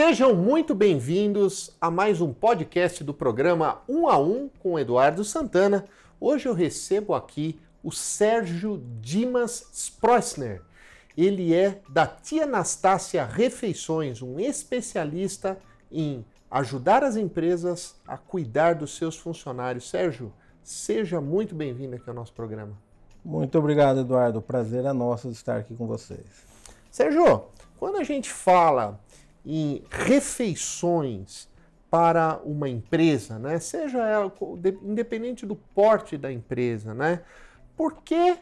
Sejam muito bem-vindos a mais um podcast do programa 1 a 1 com o Eduardo Santana. Hoje eu recebo aqui o Sérgio Dimas Sproissner. Ele é da Tia Anastácia Refeições, um especialista em ajudar as empresas a cuidar dos seus funcionários. Sérgio, seja muito bem-vindo aqui ao nosso programa. Muito obrigado, Eduardo. O prazer é nosso de estar aqui com vocês. Sérgio, quando a gente fala em refeições para uma empresa, né, seja ela independente do porte da empresa, né, por que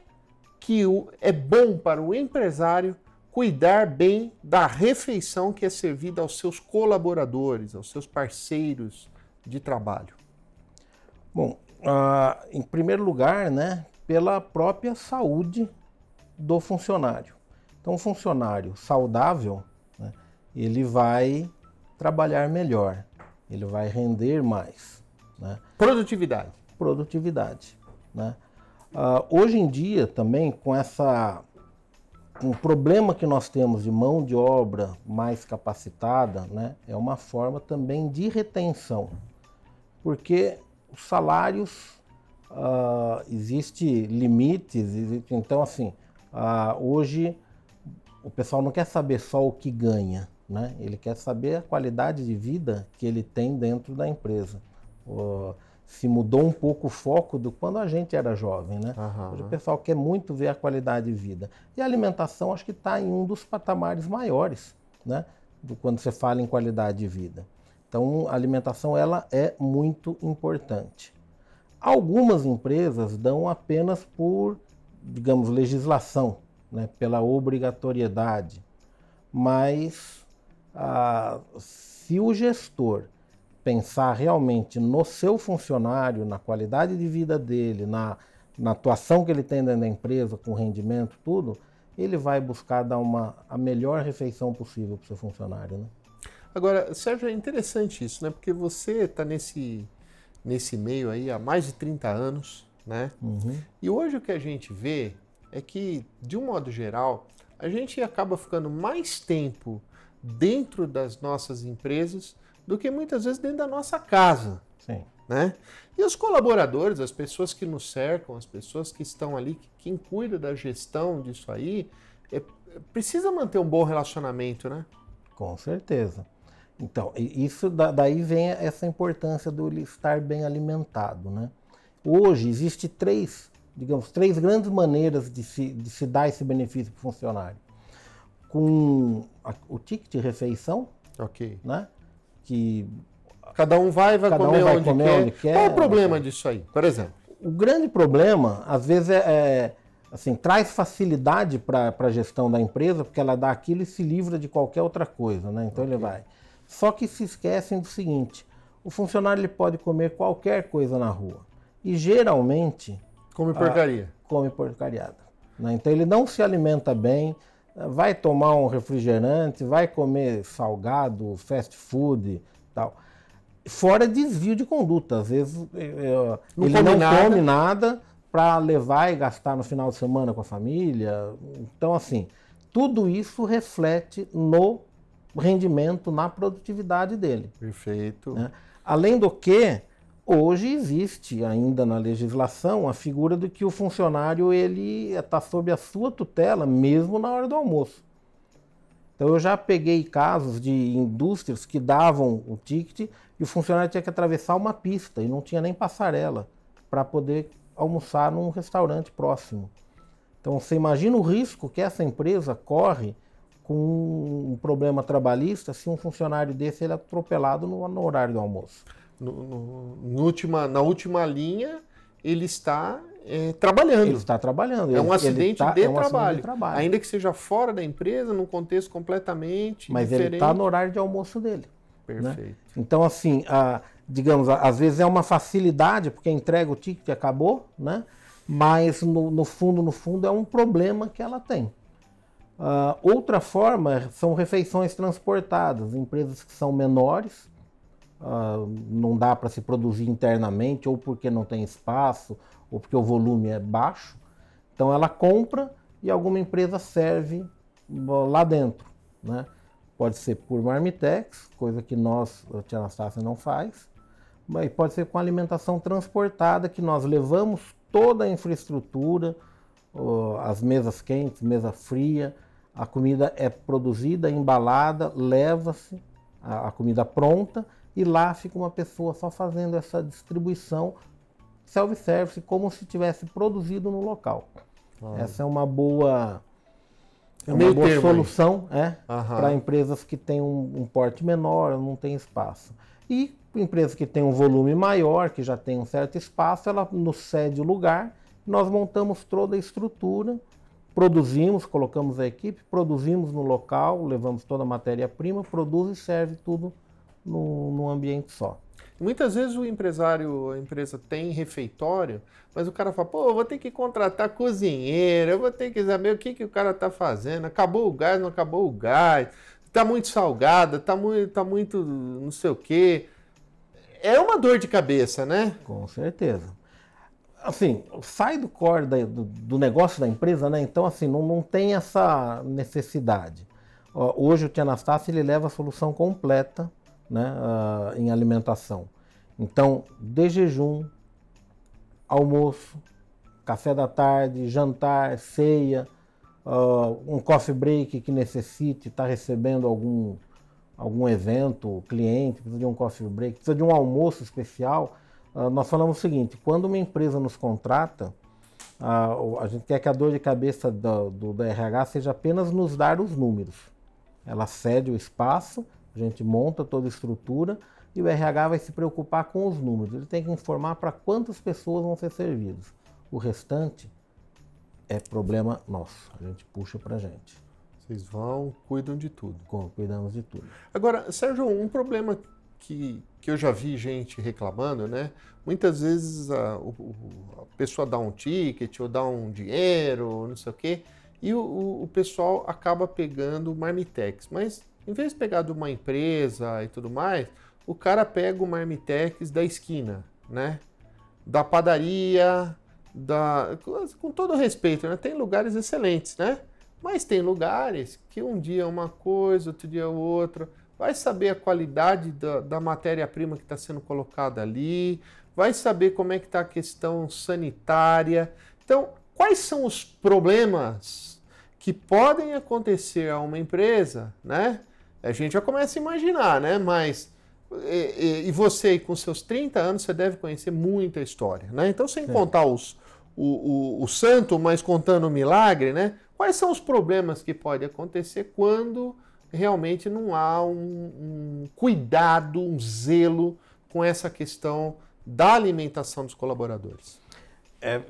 é bom para o empresário cuidar bem da refeição que é servida aos seus colaboradores, aos seus parceiros de trabalho? Bom, em primeiro lugar, né, pela própria saúde do funcionário. Então, o funcionário saudável, né, ele vai trabalhar melhor, ele vai render mais. Né? Produtividade. Né? Hoje em dia, também, com um problema que nós temos de mão de obra mais capacitada, né, é uma forma também de retenção, porque os salários, existem limites, então assim, hoje o pessoal não quer saber só o que ganha, né? Ele quer saber a qualidade de vida que ele tem dentro da empresa. Se mudou um pouco o foco do quando a gente era jovem, né? Uhum. Hoje o pessoal quer muito ver a qualidade de vida. E a alimentação acho que está em um dos patamares maiores, né? Quando você fala em qualidade de vida. Então a alimentação ela é muito importante. Algumas empresas dão apenas por, digamos, legislação, né? Pela obrigatoriedade. Mas se o gestor pensar realmente no seu funcionário, na qualidade de vida dele, na atuação que ele tem dentro da empresa, com rendimento, tudo, ele vai buscar dar a melhor refeição possível para o seu funcionário. Né? Agora, Sérgio, é interessante isso, né? Porque você está nesse meio aí há mais de 30 anos, né? Uhum. E hoje o que a gente vê é que, de um modo geral, a gente acaba ficando mais tempo dentro das nossas empresas do que muitas vezes dentro da nossa casa. Sim. Né? E os colaboradores, as pessoas que nos cercam, as pessoas que estão ali, quem cuida da gestão disso aí, precisa manter um bom relacionamento, né? Com certeza. Então, isso daí vem essa importância do ele estar bem alimentado, né? Hoje, existe três grandes maneiras de se dar esse benefício para o funcionário. Com o ticket de refeição, ok, né? Que cada um vai comer onde quer. Qual é o problema disso aí, por exemplo? O grande problema, às vezes, assim, traz facilidade para a gestão da empresa, porque ela dá aquilo e se livra de qualquer outra coisa, né? Então ele vai. Só que se esquecem do seguinte: o funcionário ele pode comer qualquer coisa na rua. E geralmente come porcaria. Come porcariada. Né? Então ele não se alimenta bem, vai tomar um refrigerante, vai comer salgado, fast food, tal. Fora desvio de conduta. Às vezes ele não come nada para levar e gastar no final de semana com a família. Então, assim, tudo isso reflete no rendimento, na produtividade dele. Perfeito. Né? Além do que, hoje existe ainda na legislação a figura de que o funcionário ele está sob a sua tutela mesmo na hora do almoço. Então eu já peguei casos de indústrias que davam o ticket e o funcionário tinha que atravessar uma pista e não tinha nem passarela para poder almoçar num restaurante próximo. Então você imagina o risco que essa empresa corre com um problema trabalhista se um funcionário desse ele é atropelado no horário do almoço. Na última linha, ele está trabalhando. Ele está trabalhando. É um acidente de trabalho. Ainda que seja fora da empresa, num contexto completamente Mas diferente. Ele está no horário de almoço dele. Perfeito. Né? Então, assim, digamos, às vezes é uma facilidade, porque entrega o ticket e acabou, né? Mas no fundo é um problema que ela tem. Outra forma são refeições transportadas, empresas que são menores, não dá para se produzir internamente, ou porque não tem espaço, ou porque o volume é baixo. Então ela compra e alguma empresa serve lá dentro, né? Pode ser por marmitex, coisa que nós, a Tia Anastácia, não faz, mas pode ser com alimentação transportada, que nós levamos toda a infraestrutura, as mesas quentes, mesa fria, a comida é produzida, embalada, leva-se a comida pronta e lá fica uma pessoa só fazendo essa distribuição self-service, como se tivesse produzido no local. Essa é uma boa, solução para empresas que têm um porte menor, não tem espaço. E empresas que têm um volume maior, que já tem um certo espaço, ela nos cede o lugar, nós montamos toda a estrutura, produzimos, colocamos a equipe, produzimos no local, levamos toda a matéria-prima, produz e serve tudo num ambiente só. Muitas vezes o empresário, a empresa tem refeitório, mas o cara fala, pô, eu vou ter que contratar cozinheiro, eu vou ter que saber o que o cara está fazendo, acabou o gás, não acabou o gás, está muito salgada, está muito não sei o quê. É uma dor de cabeça, né? Com certeza. Assim, sai do core do negócio da empresa, né? Então, assim, não tem essa necessidade. Hoje o Tia Anastácia, ele leva a solução completa, né, em alimentação. Então, de jejum, almoço, café da tarde, jantar, ceia, um coffee break que necessite, está recebendo algum evento, cliente, precisa de um coffee break, precisa de um almoço especial. Nós falamos o seguinte, quando uma empresa nos contrata, a gente quer que a dor de cabeça do RH seja apenas nos dar os números. Ela cede o espaço, a gente monta toda a estrutura e o RH vai se preocupar com os números. Ele tem que informar para quantas pessoas vão ser servidas. O restante é problema nosso, a gente puxa para a gente. Vocês vão, cuidam de tudo. Cuidamos de tudo. Agora, Sérgio, um problema que eu já vi gente reclamando, né? Muitas vezes a pessoa dá um ticket ou dá um dinheiro, não sei o quê, e o pessoal acaba pegando o marmitex. Mas, em vez de pegar de uma empresa e tudo mais, o cara pega o marmitex da esquina, né? Da padaria, com todo respeito, né? Tem lugares excelentes, né? Mas tem lugares que um dia é uma coisa, outro dia é outra. Vai saber a qualidade da matéria-prima que está sendo colocada ali, vai saber como é que está a questão sanitária. Então, quais são os problemas que podem acontecer a uma empresa, né? A gente já começa a imaginar, né? Mas, e você, com seus 30 anos, você deve conhecer muita história, né? Então, sem contar o santo, mas contando o milagre, né? Quais são os problemas que podem acontecer quando realmente não há um cuidado, um zelo com essa questão da alimentação dos colaboradores? É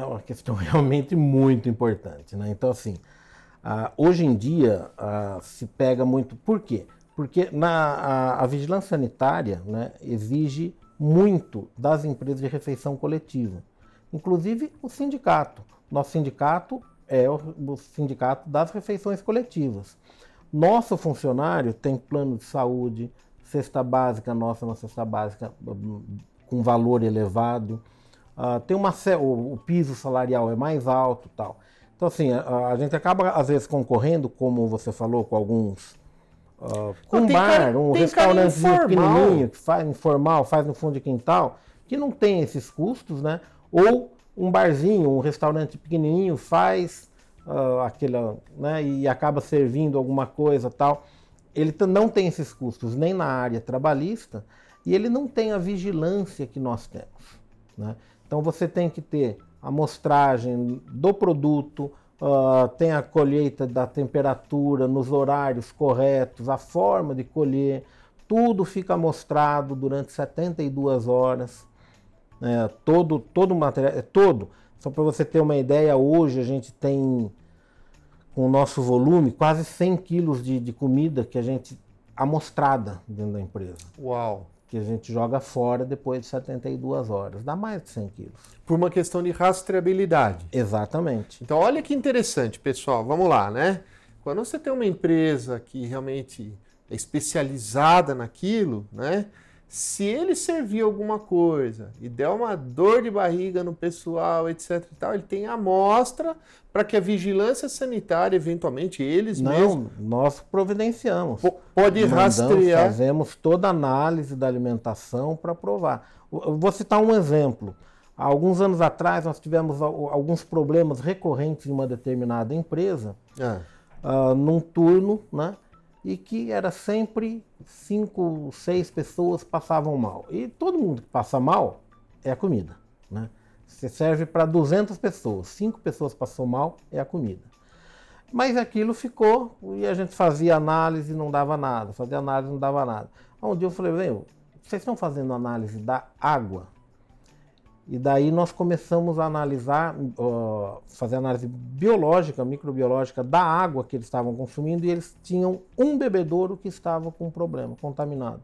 uma questão realmente muito importante, né? Então, assim, hoje em dia se pega muito... Por quê? Porque a vigilância sanitária, né, exige muito das empresas de refeição coletiva, inclusive o sindicato. Nosso sindicato é o sindicato das refeições coletivas. Nosso funcionário tem plano de saúde, cesta básica, uma cesta básica com valor elevado, o piso salarial é mais alto, tal. Então, assim, a gente acaba, às vezes, concorrendo, como você falou, com alguns... com um bar, um restaurante pequenininho, que faz informal, faz no fundo de quintal, que não tem esses custos, né? Ou um barzinho, um restaurante pequenininho faz né, e acaba servindo alguma coisa, tal. Ele não tem esses custos nem na área trabalhista e ele não tem a vigilância que nós temos, né? Então você tem que ter a amostragem do produto, tem a colheita da temperatura nos horários corretos, a forma de colher, tudo fica amostrado durante 72 horas, todo o material, só para você ter uma ideia, hoje a gente tem, com o nosso volume, quase 100 quilos de comida que a gente amostrada dentro da empresa. Uau! Que a gente joga fora depois de 72 horas. Dá mais de 100 quilos. Por uma questão de rastreabilidade. Exatamente. Então, olha que interessante, pessoal. Vamos lá, né? Quando você tem uma empresa que realmente é especializada naquilo, né? Se ele servir alguma coisa e der uma dor de barriga no pessoal, etc e tal, ele tem amostra para que a vigilância sanitária, eventualmente, eles mesmos... Nós providenciamos. Pode rastrear. Fazemos toda a análise da alimentação para provar. Eu vou citar um exemplo. Há alguns anos atrás, nós tivemos alguns problemas recorrentes em uma determinada empresa, num turno, né? E que era sempre 5, 6 pessoas passavam mal. E todo mundo que passa mal é a comida, né? Você serve para 200 pessoas, 5 pessoas passou mal, é a comida. Mas aquilo ficou, e a gente fazia análise e não dava nada, fazia análise e não dava nada. Um dia eu falei, vocês estão fazendo análise da água? E daí nós começamos a analisar, fazer análise biológica, microbiológica da água que eles estavam consumindo, e eles tinham um bebedouro que estava com problema, contaminado.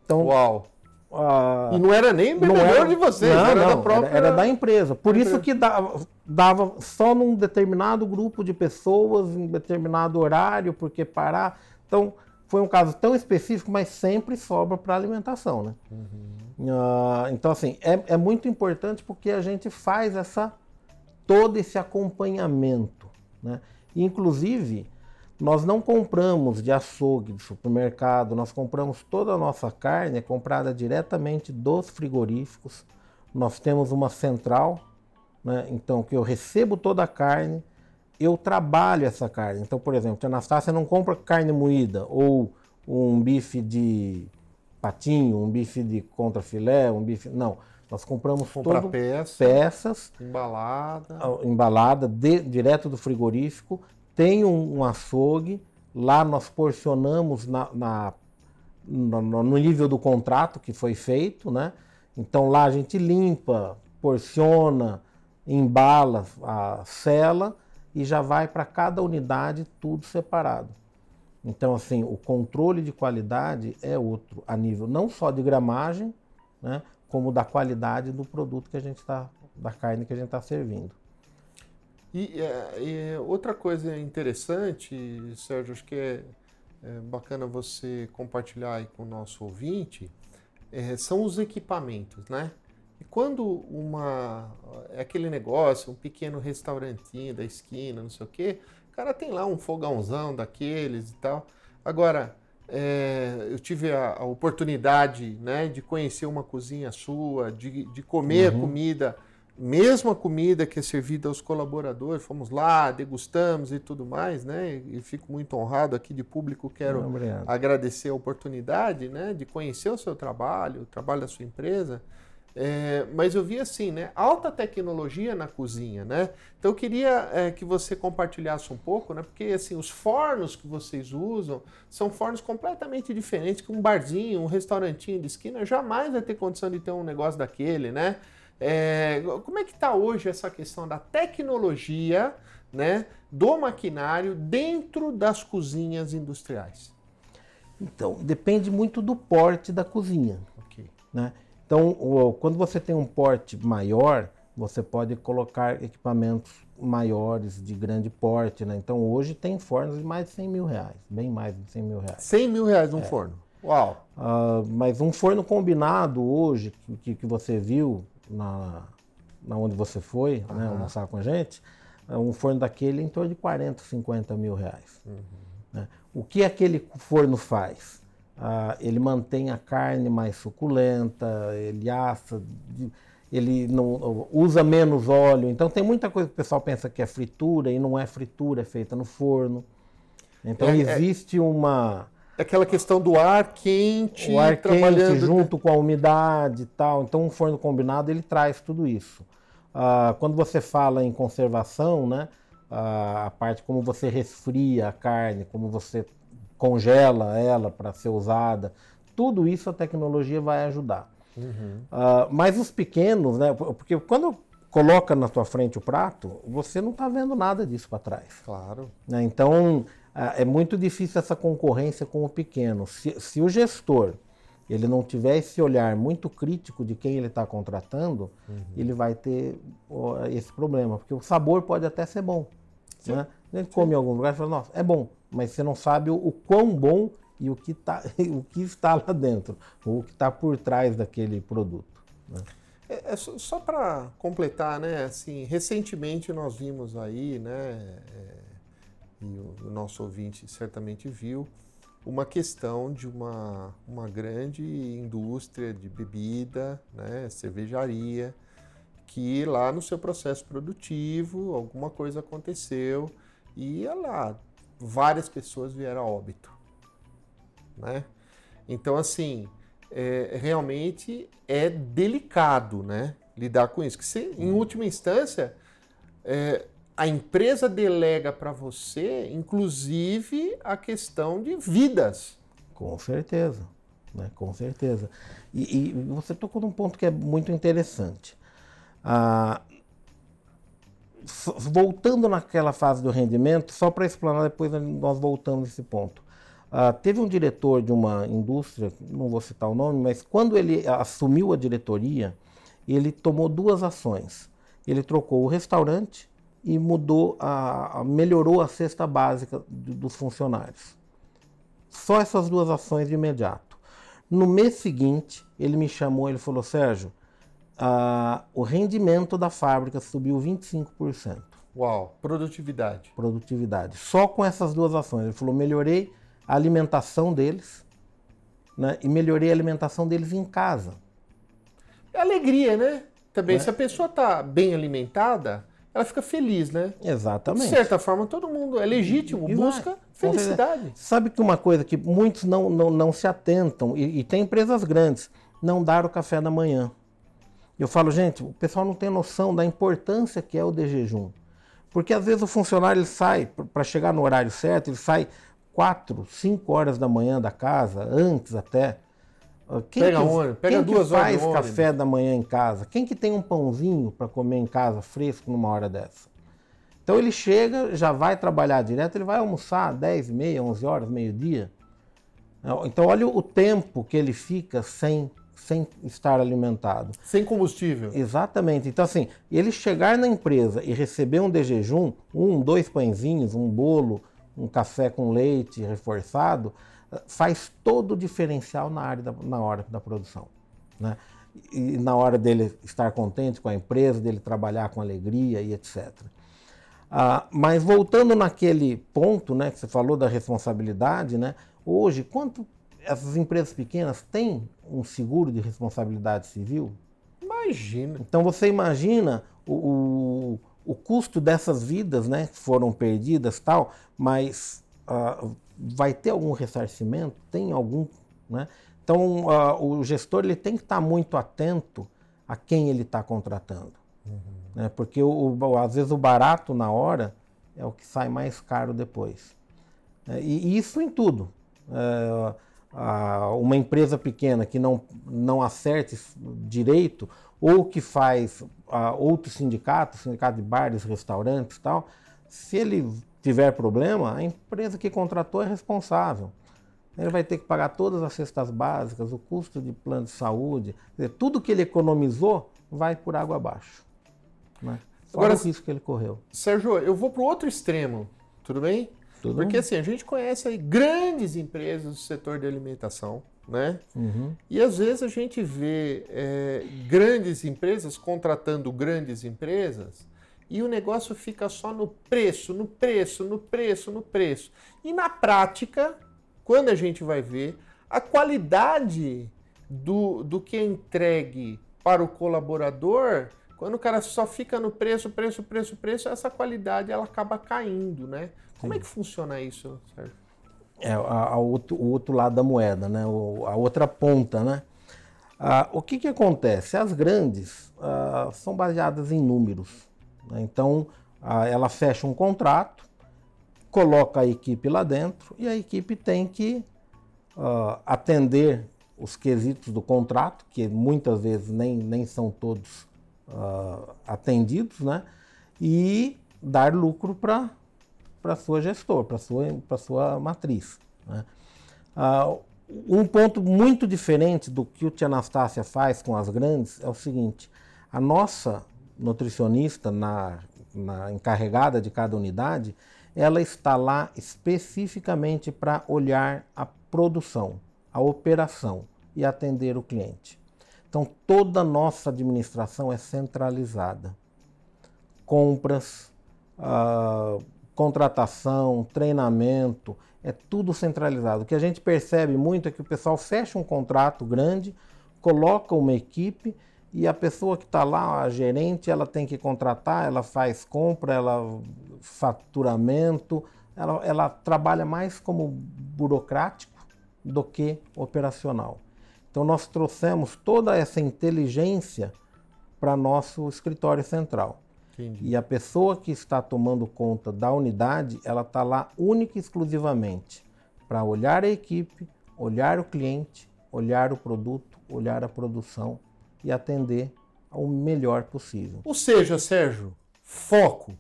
Então, uau! E não era nem bebedouro de vocês, era da própria... Era da empresa. Por isso que dava só num determinado grupo de pessoas, em determinado horário, porque parar. Então, foi um caso tão específico, mas sempre sobra para alimentação, né? Então, assim, é muito importante porque a gente faz todo esse acompanhamento, né? Inclusive, nós não compramos de açougue, de supermercado, nós compramos toda a nossa carne, é comprada diretamente dos frigoríficos. Nós temos uma central, né? Então, que eu recebo toda a carne, eu trabalho essa carne. Então, por exemplo, a Anastácia não compra carne moída ou um bife de patinho, um bife de contrafilé, um bife... Não, nós compramos peças embalada direto do frigorífico. Tem um açougue, lá nós porcionamos no nível do contrato que foi feito, né? Então lá a gente limpa, porciona, embala, sela e já vai para cada unidade tudo separado. Então, assim, o controle de qualidade é outro, a nível não só de gramagem, né, como da qualidade do produto que a gente da carne que a gente está servindo. E outra coisa interessante, Sérgio, acho que é bacana você compartilhar aí com o nosso ouvinte, são os equipamentos, né? E quando é aquele negócio, um pequeno restaurantinho da esquina, não sei o quê, o cara tem lá um fogãozão daqueles e tal. Agora, eu tive a oportunidade, né, de conhecer uma cozinha sua, de comer a comida, mesma comida que é servida aos colaboradores. Fomos lá, degustamos e tudo mais, né? E fico muito honrado aqui de público, quero agradecer a oportunidade, né, de conhecer o seu trabalho, o trabalho da sua empresa. Mas eu vi assim, né, alta tecnologia na cozinha, né? Então eu queria que você compartilhasse um pouco, né? Porque assim, os fornos que vocês usam são fornos completamente diferentes que um barzinho, um restaurantinho de esquina jamais vai ter condição de ter um negócio daquele, né? Como é que está hoje essa questão da tecnologia, né, do maquinário dentro das cozinhas industriais? Então, depende muito do porte da cozinha. Okay. Né? Então, quando você tem um porte maior, você pode colocar equipamentos maiores, de grande porte, né? Então, hoje tem fornos de mais de 100 mil reais, bem mais de 100 mil reais. 100 mil reais um forno? Uau! Mas um forno combinado hoje, que você viu na onde você foi, né, almoçar com a gente, um forno daquele em torno de 40, 50 mil reais. Né? O que aquele forno faz? Ele mantém a carne mais suculenta, ele assa, ele não usa menos óleo. Então tem muita coisa que o pessoal pensa que é fritura e não é fritura, é feita no forno. Então existe uma... Aquela questão do ar quente, o ar quente junto com a umidade e tal. Então um forno combinado ele traz tudo isso. Quando você fala em conservação, né, a parte como você resfria a carne, como você congela ela para ser usada, tudo isso a tecnologia vai ajudar. Mas os pequenos, né, porque quando coloca na tua frente o prato, você não está vendo nada disso para trás. Claro. Né? Então é muito difícil essa concorrência com o pequeno. Se o gestor ele não tiver esse olhar muito crítico de quem ele está contratando, ele vai ter esse problema, porque o sabor pode até ser bom. Né? A gente come em algum lugar e fala, nossa, é bom, mas você não sabe o quão bom e o que o que está lá dentro, ou o que está por trás daquele produto, né? Só para completar, né? Assim, recentemente nós vimos aí, né? E o nosso ouvinte certamente viu, uma questão de uma grande indústria de bebida, né? Cervejaria, que lá no seu processo produtivo alguma coisa aconteceu e lá várias pessoas vieram a óbito, né? Então, assim, realmente é delicado, né, lidar com isso. Que se, em última instância, a empresa delega para você, inclusive, a questão de vidas. Com certeza, né? Com certeza. E você tocou num ponto que é muito interessante. Ah, voltando naquela fase do rendimento, só para explanar, depois nós voltamos nesse ponto. Teve um diretor de uma indústria, não vou citar o nome, mas quando ele assumiu a diretoria, ele tomou duas ações. Ele trocou o restaurante e melhorou a cesta básica dos funcionários. Só essas duas ações de imediato. No mês seguinte, ele me chamou e ele falou: Sérgio, o rendimento da fábrica subiu 25%. Uau, produtividade. Produtividade. Só com essas duas ações. Ele falou: melhorei a alimentação deles, né, e melhorei a alimentação deles em casa. É alegria, né? Também, Né? se a pessoa está bem alimentada, ela fica feliz, né? Exatamente. De certa forma, todo mundo é legítimo, busca felicidade. Sabe que uma coisa que muitos não se atentam, e tem empresas grandes, não dar o café da manhã. Eu falo, gente, o pessoal não tem noção da importância que é o de jejum. Porque às vezes o funcionário ele sai, para chegar no horário certo, ele sai 4, 5 horas da manhã da casa, antes até. Pega 2 horas de ônibus. Quem que faz café da manhã em casa? Quem que tem um pãozinho para comer em casa fresco numa hora dessa? Então ele chega, já vai trabalhar direto, ele vai almoçar 10, meia, 11 horas, meio-dia. Então olha o tempo que ele fica sem estar alimentado. Sem combustível. Exatamente. Então assim, ele chegar na empresa e receber um de jejum, 2 pãezinhos, um bolo, um café com leite reforçado, faz todo o diferencial na hora da produção, né? E na hora dele estar contente com a empresa, dele trabalhar com alegria e etc. Mas voltando naquele ponto, né, que você falou da responsabilidade, né, hoje, quanto essas empresas pequenas têm um seguro de responsabilidade civil? Imagina. Então você imagina o custo dessas vidas, né, que foram perdidas, tal, mas vai ter algum ressarcimento? Tem algum, né? Então o gestor ele tem que estar muito atento a quem ele está contratando, né? Porque às vezes o barato na hora é o que sai mais caro depois. E isso em tudo. Uma empresa pequena que não acerte direito, ou que faz outros sindicato de bares, restaurantes e tal, se ele tiver problema, a empresa que contratou é responsável. Ele vai ter que pagar todas as cestas básicas, o custo de plano de saúde, quer dizer, tudo que ele economizou vai por água abaixo, né? Fora o risco que ele correu. Sérgio, eu vou para o outro extremo, tudo bem? Porque assim, a gente conhece aí grandes empresas do setor de alimentação, né? Uhum. E às vezes a gente vê grandes empresas contratando grandes empresas e o negócio fica só no preço, no preço, no preço, no preço. E na prática, quando a gente vai ver, a qualidade do que é entregue para o colaborador, quando o cara só fica no preço, preço, preço, preço, essa qualidade ela acaba caindo, né? Como é que funciona isso, Sérgio? O outro lado da moeda, né? A outra ponta, né? O que acontece? As grandes são baseadas em números, né? Então, ela fecha um contrato, coloca a equipe lá dentro e a equipe tem que atender os quesitos do contrato, que muitas vezes nem são todos atendidos, né? E dar lucro para sua gestor, para sua matriz, né? Um ponto muito diferente do que o Tia Anastácia faz com as grandes é o seguinte: a nossa nutricionista, na encarregada de cada unidade, ela está lá especificamente para olhar produção, a operação e atender o cliente. Então, toda a nossa administração é centralizada. Compras, contratação, treinamento, é tudo centralizado. O que a gente percebe muito é que o pessoal fecha um contrato grande, coloca uma equipe e a pessoa que está lá, a gerente, ela tem que contratar, ela faz compra, ela faturamento, ela trabalha mais como burocrático do que operacional. Então nós trouxemos toda essa inteligência para nosso escritório central. Entendi. E a pessoa que está tomando conta da unidade, ela está lá única e exclusivamente para olhar a equipe, olhar o cliente, olhar o produto, olhar a produção e atender ao melhor possível. Ou seja, Sérgio, foco.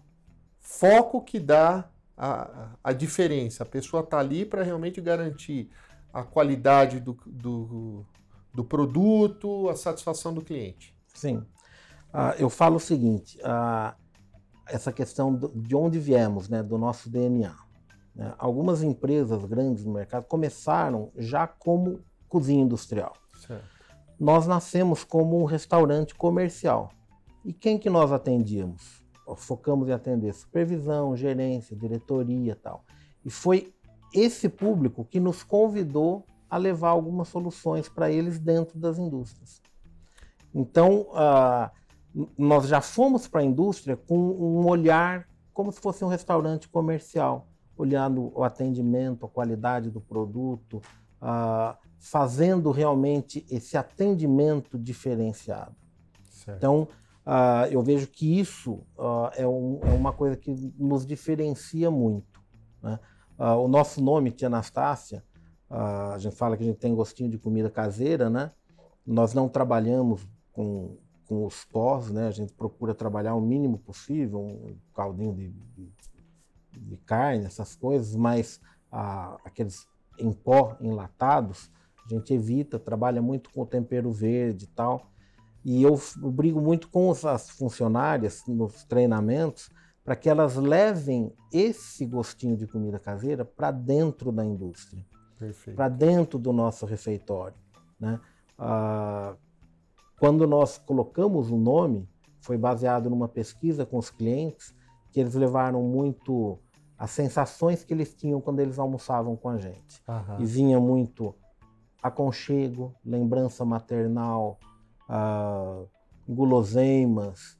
Foco que dá a diferença. A pessoa está ali para realmente garantir a qualidade do produto, a satisfação do cliente. Sim. Eu falo o seguinte, essa questão de onde viemos, né, do nosso DNA. Né? Algumas empresas grandes no mercado começaram já como cozinha industrial. Certo. Nós nascemos como um restaurante comercial. E quem que nós atendíamos? Focamos em atender supervisão, gerência, diretoria e tal. E foi esse público que nos convidou a levar algumas soluções para eles dentro das indústrias. Então, nós já fomos para a indústria com um olhar como se fosse um restaurante comercial, olhando o atendimento, a qualidade do produto, fazendo realmente esse atendimento diferenciado. Certo. Então, eu vejo que isso é uma coisa que nos diferencia muito. Né? O nosso nome, Tia Anastácia, a gente fala que a gente tem gostinho de comida caseira, né? Nós não trabalhamos com os pós, né? A gente procura trabalhar o mínimo possível, um caldinho de carne, essas coisas, mas aqueles em pó, enlatados, a gente evita, trabalha muito com o tempero verde e tal. E eu brigo muito com as funcionárias nos treinamentos para que elas levem esse gostinho de comida caseira para dentro da indústria, para dentro do nosso refeitório. Né? Quando nós colocamos o nome, foi baseado numa pesquisa com os clientes, que eles levaram muito as sensações que eles tinham quando eles almoçavam com a gente. Aham. E vinha muito aconchego, lembrança maternal, guloseimas,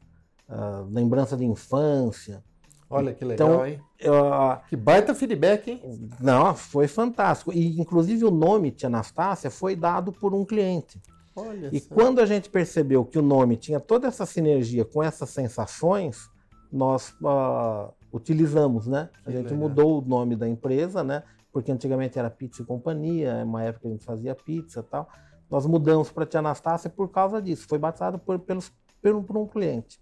lembrança de infância. Olha que legal, Então, hein? Que baita feedback, hein? Não, foi fantástico. E, inclusive, o nome Tia Anastácia foi dado por um cliente. Olha E só. quando a gente percebeu que o nome tinha toda essa sinergia com essas sensações, nós utilizamos, né? A gente legal. mudou o nome da empresa, né? Porque antigamente era Pizza e Companhia, uma época a gente fazia pizza e tal. Nós mudamos para Tia Anastácia por causa disso. Foi batizado por um cliente.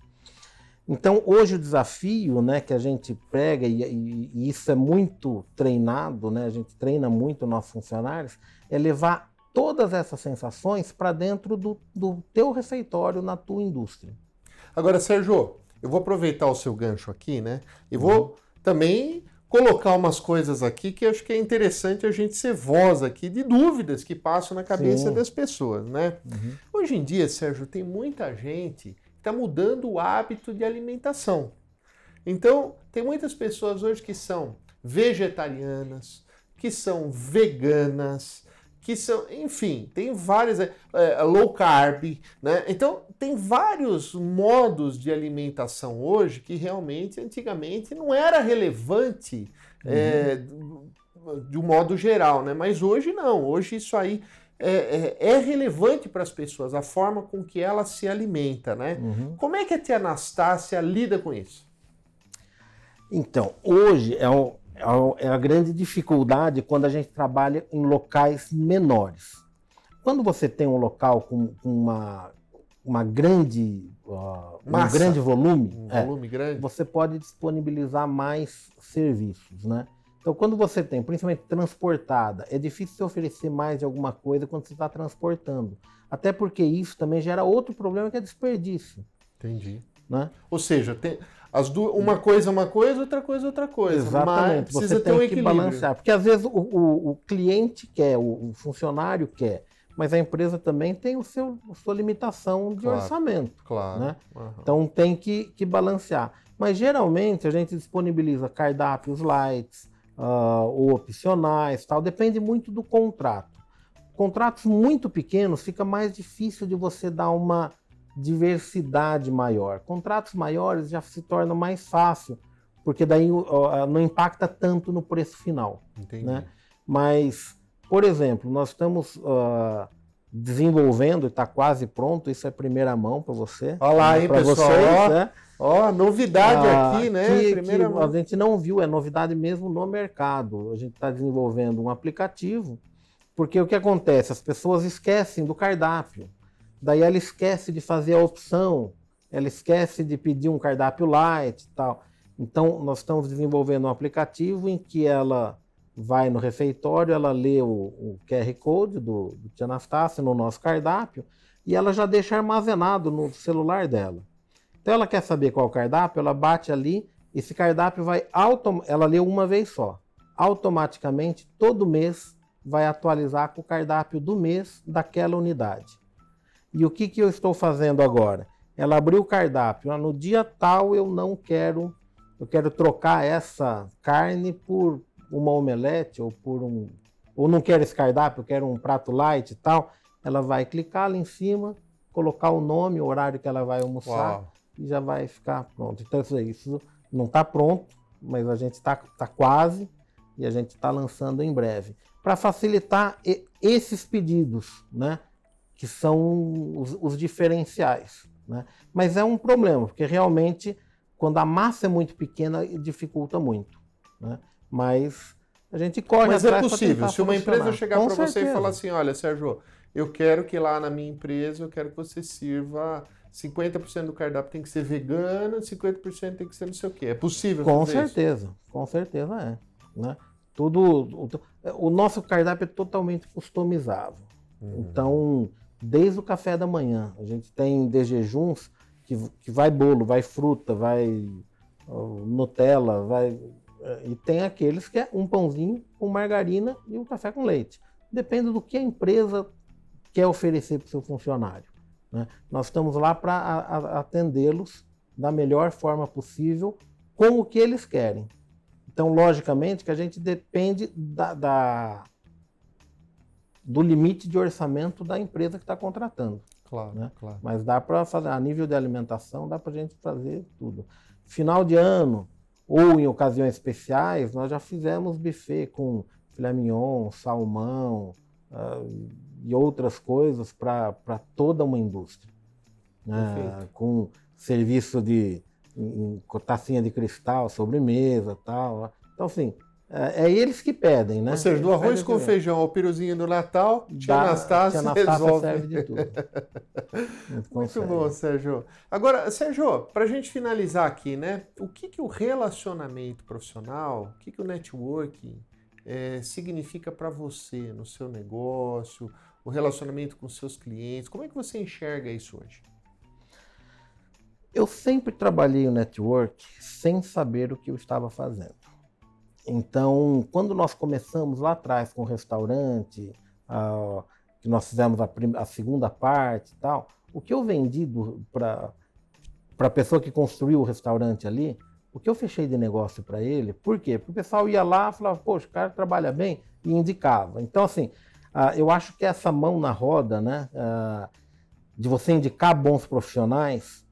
Então, hoje o desafio, né, que a gente prega, e isso é muito treinado, né? A gente treina muito nossos funcionários, é levar todas essas sensações para dentro do teu refeitório na tua indústria. Agora, Sérgio, eu vou aproveitar o seu gancho aqui, né? E vou também colocar umas coisas aqui que eu acho que é interessante a gente ser voz aqui de dúvidas que passam na cabeça das pessoas, né? Hoje em dia, Sérgio, tem muita gente que está mudando o hábito de alimentação. Então, tem muitas pessoas hoje que são vegetarianas, que são veganas, que são, enfim, tem várias, low carb, né? Então, tem vários modos de alimentação hoje que realmente, antigamente, não era relevante de um modo geral, né? Mas hoje não, hoje isso aí é relevante para as pessoas, a forma com que ela se alimenta, né? Como é que a Tia Anastácia lida com isso? Então, hoje é a grande dificuldade quando a gente trabalha em locais menores. Quando você tem um local com uma grande, um grande volume, grande, você pode disponibilizar mais serviços, né? Então, quando você tem, principalmente transportada, é difícil você oferecer mais de alguma coisa quando você está transportando. Até porque isso também gera outro problema que é desperdício. Entendi. né? Ou seja, tem uma coisa é uma coisa, outra coisa é outra coisa. Exatamente, Mas você ter um tem que equilíbrio. balancear. Porque às vezes o cliente quer, o funcionário quer, mas a empresa também tem a sua limitação de Claro, orçamento. claro. Né? Uhum. Então tem que balancear. Mas geralmente a gente disponibiliza cardápios light, ou opcionais, tal. Depende muito do contrato. Contratos muito pequenos fica mais difícil de você dar uma diversidade maior. Contratos maiores já se torna mais fácil, porque daí não impacta tanto no preço final. Entendi. Né? Mas, por exemplo, nós estamos desenvolvendo, e está quase pronto, isso é primeira mão para você. Olha lá, hein, pessoal? Vocês, né? Ó, novidade aqui, né? Primeira mão. A gente não viu, é novidade mesmo no mercado. A gente está desenvolvendo um aplicativo, porque o que acontece? As pessoas esquecem do cardápio. Daí ela esquece de fazer a opção, ela esquece de pedir um cardápio light e tal. Então, nós estamos desenvolvendo um aplicativo em que ela vai no refeitório, ela lê o QR Code do Tia Anastácia no nosso cardápio e ela já deixa armazenado no celular dela. Então, ela quer saber qual é o cardápio, ela bate ali, esse cardápio ela lê uma vez só. Automaticamente, todo mês, vai atualizar com o cardápio do mês daquela unidade. E o que eu estou fazendo agora? Ela abriu o cardápio. No dia tal eu quero trocar essa carne por uma omelete ou não quero esse cardápio, eu quero um prato light e tal. Ela vai clicar ali em cima, colocar o nome, o horário que ela vai almoçar. Uau. E já vai ficar pronto. Então isso não está pronto, mas a gente está quase e a gente está lançando em breve. Para facilitar esses pedidos, né? Que são os diferenciais. Né? Mas é um problema, porque realmente, quando a massa é muito pequena, dificulta muito. Né? Mas a gente corre atrás. Mas é possível, se uma empresa chegar para você e falar assim, olha, Sérgio, eu quero que lá na minha empresa, eu quero que você sirva 50% do cardápio tem que ser vegano, 50% tem que ser não sei o quê. É possível fazer isso? Com certeza é. Né? O nosso cardápio é totalmente customizável. Então, desde o café da manhã, a gente tem de jejuns que vai bolo, vai fruta, vai Nutella, e tem aqueles que é um pãozinho com margarina e um café com leite. Depende do que a empresa quer oferecer para o seu funcionário. Né? Nós estamos lá para atendê-los da melhor forma possível, com o que eles querem. Então, logicamente, que a gente depende do limite de orçamento da empresa que está contratando. Claro, né? Claro. Mas dá para fazer, a nível de alimentação, dá para a gente fazer tudo. Final de ano, ou em ocasiões especiais, nós já fizemos buffet com filé mignon, salmão e outras coisas para toda uma indústria. Né? Com serviço com tacinha de cristal, sobremesa e tal. Então, assim, é eles que pedem, né? Ou seja, do arroz com feijão ao piruzinho do Natal, Tia Anastácia resolve. Serve de tudo. Muito bom, Sérgio. Agora, Sérgio, para a gente finalizar aqui, né? O que o relacionamento profissional, o que o networking significa para você no seu negócio, o relacionamento com seus clientes? Como é que você enxerga isso hoje? Eu sempre trabalhei o network sem saber o que eu estava fazendo. Então, quando nós começamos lá atrás com o restaurante, que nós fizemos a segunda parte e tal, o que eu vendi para a pessoa que construiu o restaurante ali, o que eu fechei de negócio para ele, por quê? Porque o pessoal ia lá e falava, poxa, o cara trabalha bem, e indicava. Então, assim, eu acho que essa mão na roda, né, de você indicar bons profissionais,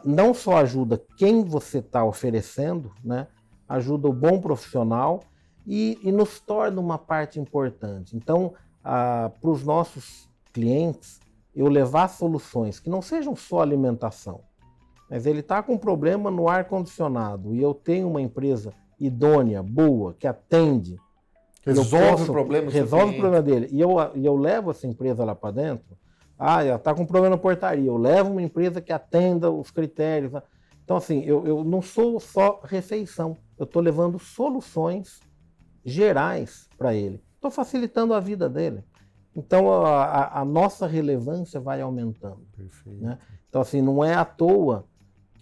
não só ajuda quem você está oferecendo, né, ajuda o bom profissional e nos torna uma parte importante. Então, para os nossos clientes, eu levar soluções que não sejam só alimentação, mas ele está com um problema no ar-condicionado e eu tenho uma empresa idônea, boa, que atende, resolve o problema dele, e eu levo essa empresa lá para dentro. Ela está com um problema na portaria, eu levo uma empresa que atenda os critérios. Então, assim, eu não sou só refeição, eu estou levando soluções gerais para ele. Estou facilitando a vida dele. Então, a nossa relevância vai aumentando. Perfeito. Né? Então, assim, não é à toa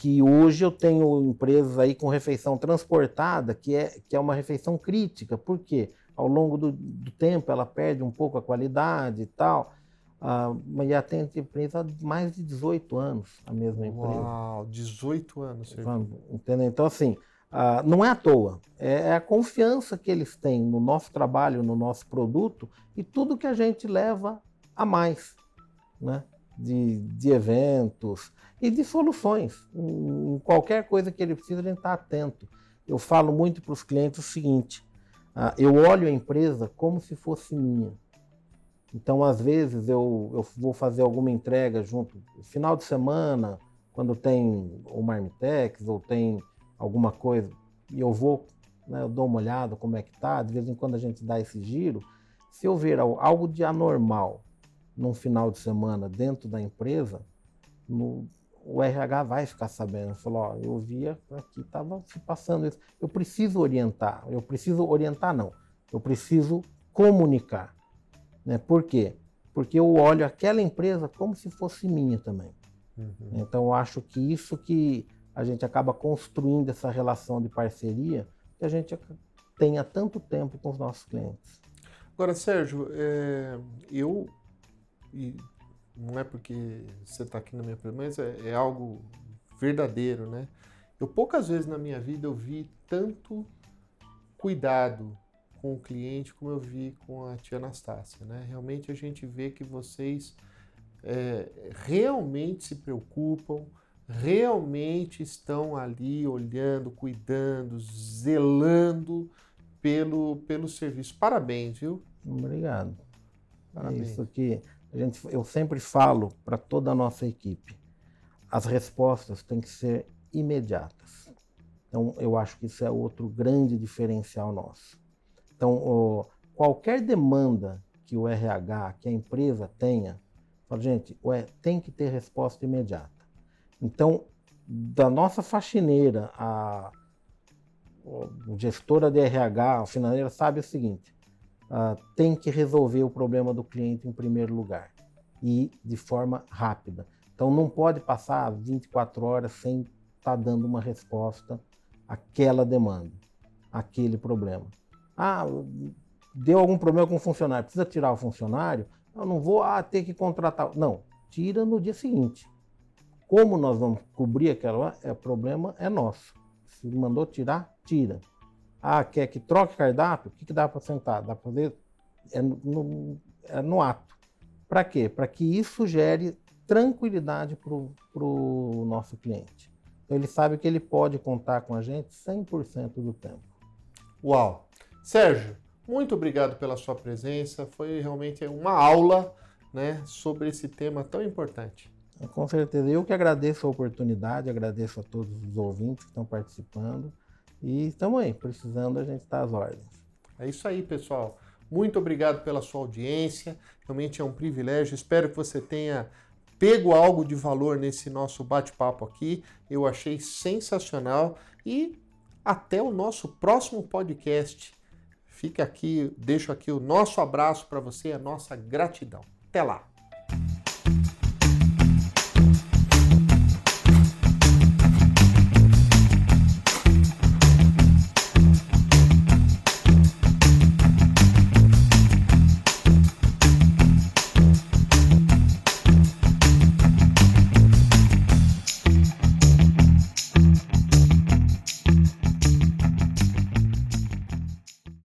que hoje eu tenho empresas aí com refeição transportada, que é uma refeição crítica. Por quê? Ao longo do tempo ela perde um pouco a qualidade e tal. Mas já tem empresa há mais de 18 anos, a mesma empresa. Uau, 18 anos. Entendeu? Então, assim, não é à toa. É a confiança que eles têm no nosso trabalho, no nosso produto e tudo que a gente leva a mais, né? De eventos e de soluções. Em qualquer coisa que ele precisa, a gente está atento. Eu falo muito para os clientes o seguinte, eu olho a empresa como se fosse minha. Então, às vezes, eu vou fazer alguma entrega junto, final de semana, quando tem o Marmitex ou tem alguma coisa, e eu vou, né, eu dou uma olhada como é que tá, de vez em quando a gente dá esse giro. Se eu ver algo de anormal num final de semana dentro da empresa, o RH vai ficar sabendo. Falou, ó, eu via aqui, estava se passando isso. Eu preciso orientar não, eu preciso comunicar. Né? Por quê? Porque eu olho aquela empresa como se fosse minha também. Então, eu acho que isso que a gente acaba construindo essa relação de parceria que a gente tem há tanto tempo com os nossos clientes. Agora, Sérgio, e não é porque você está aqui na minha presença, mas é algo verdadeiro, né? Eu poucas vezes na minha vida eu vi tanto cuidado com o cliente como eu vi com a tia Anastácia, né? Realmente a gente vê que vocês realmente se preocupam, realmente estão ali olhando, cuidando, zelando pelo serviço. Parabéns, viu? Obrigado. Parabéns. É isso que eu sempre falo para toda a nossa equipe. As respostas têm que ser imediatas. Então, eu acho que isso é outro grande diferencial nosso. Então, qualquer demanda que o RH, que a empresa tenha, fala, gente, tem que ter resposta imediata. Então, da nossa faxineira, a gestora de RH, a financeira, sabe o seguinte, tem que resolver o problema do cliente em primeiro lugar e de forma rápida. Então, não pode passar 24 horas sem estar dando uma resposta àquela demanda, àquele problema. Deu algum problema com o funcionário, precisa tirar o funcionário? Eu não vou ter que contratar. Não, tira no dia seguinte. Como nós vamos cobrir aquele problema é nosso. Se mandou tirar, tira. Quer que troque cardápio? O que dá para sentar? Dá para fazer no ato. Para quê? Para que isso gere tranquilidade para o nosso cliente. Então, ele sabe que ele pode contar com a gente 100% do tempo. Uau! Sérgio, muito obrigado pela sua presença. Foi realmente uma aula, né, sobre esse tema tão importante. Com certeza. Eu que agradeço a oportunidade, agradeço a todos os ouvintes que estão participando. E estamos aí, precisando, a gente está às ordens. É isso aí, pessoal. Muito obrigado pela sua audiência. Realmente é um privilégio. Espero que você tenha pego algo de valor nesse nosso bate-papo aqui. Eu achei sensacional. E até o nosso próximo podcast. Fica aqui, deixo aqui o nosso abraço para você, a nossa gratidão. Até lá!